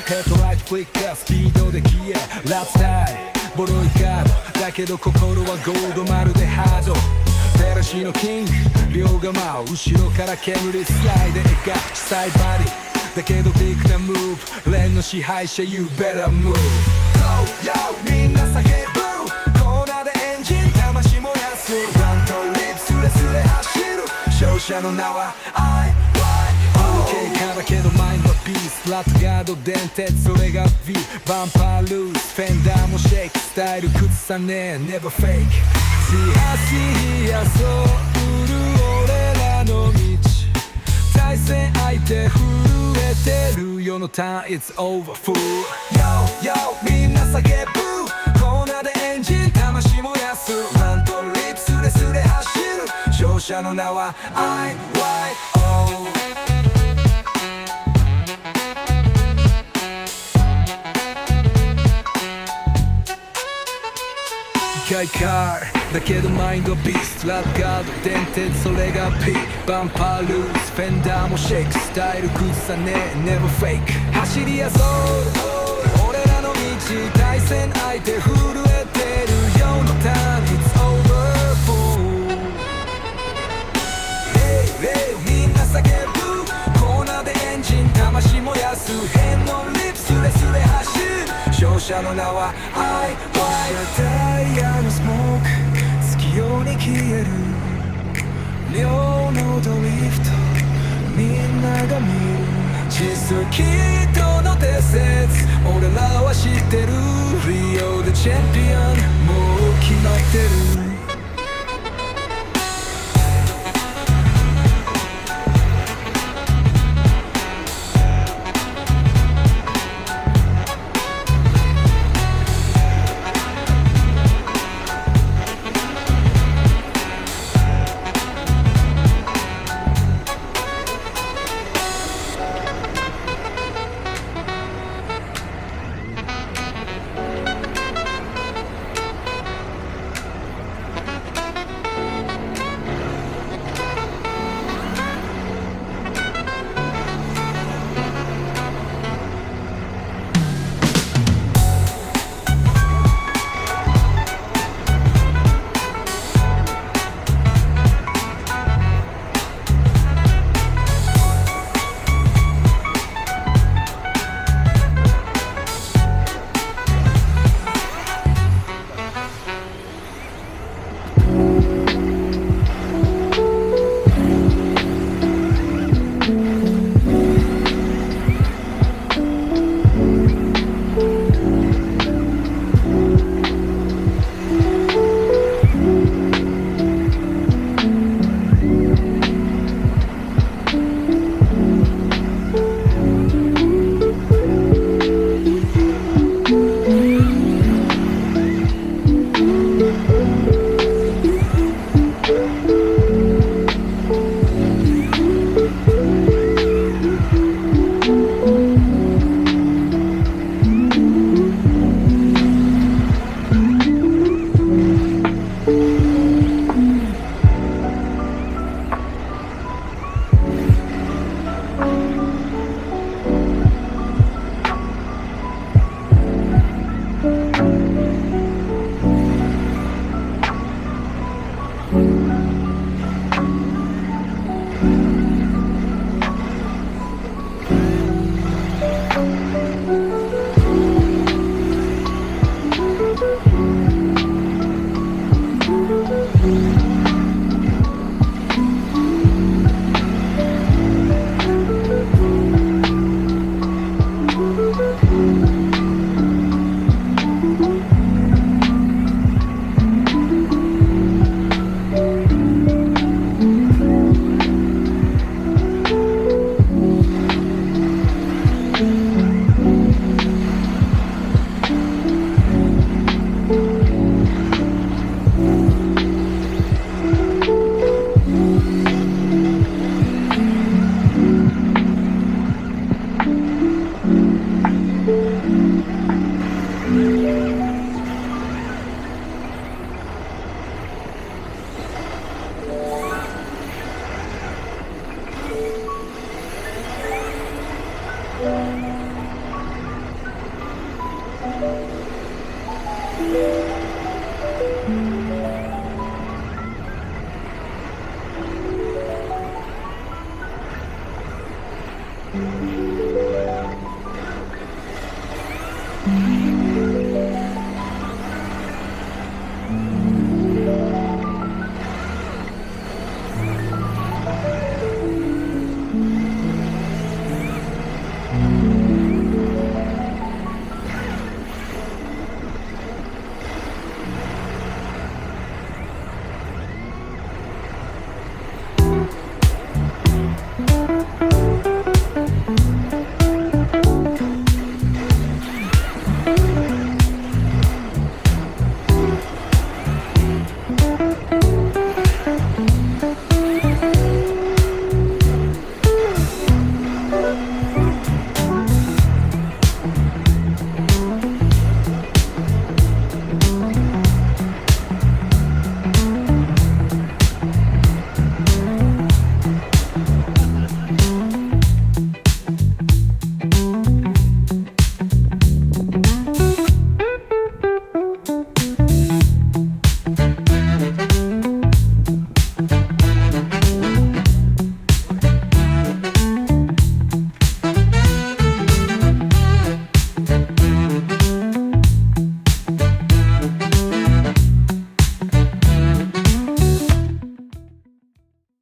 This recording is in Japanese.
ヘッドライトフリッカースピードで消えラッツタイボロいカードだけど心はゴールドまるでハード照らしのキング両側を後ろから煙スライで描くサイバディだけどビッグなムーブレンの支配者 You better move Go yo みんな叫ぶコーナーでエンジン魂燃やすランとリップスレスレ走る勝者の名は RYO だけどマインドはピースラットガード電鉄それが V バンパールースフェンダーもシェイクスタイル崩さねえ Never fake 走りやそう俺らの道対戦相手震えてる世のターン It's over fool Yo yo みんな叫ぶコーナーでエンジン魂燃やすランとリップスレスレ走る勝者の名は RYOカイカーだけどマインドビーストラットガード電鉄それが P バンパールースフェンダーもシェイクスタイル崩さねえ Never fake 走りやそう俺らの道対戦相手震えてるようなターン It's over fool Hey みんな叫ぶコーナーでエンジン魂燃やす変のリップスレスレ走る勝者の名は RYO タイヤのスモーク月夜に消える両のドリフトみんなが見る窒素キットの伝説俺らは知ってるリオでチャンピオンもう決まってるう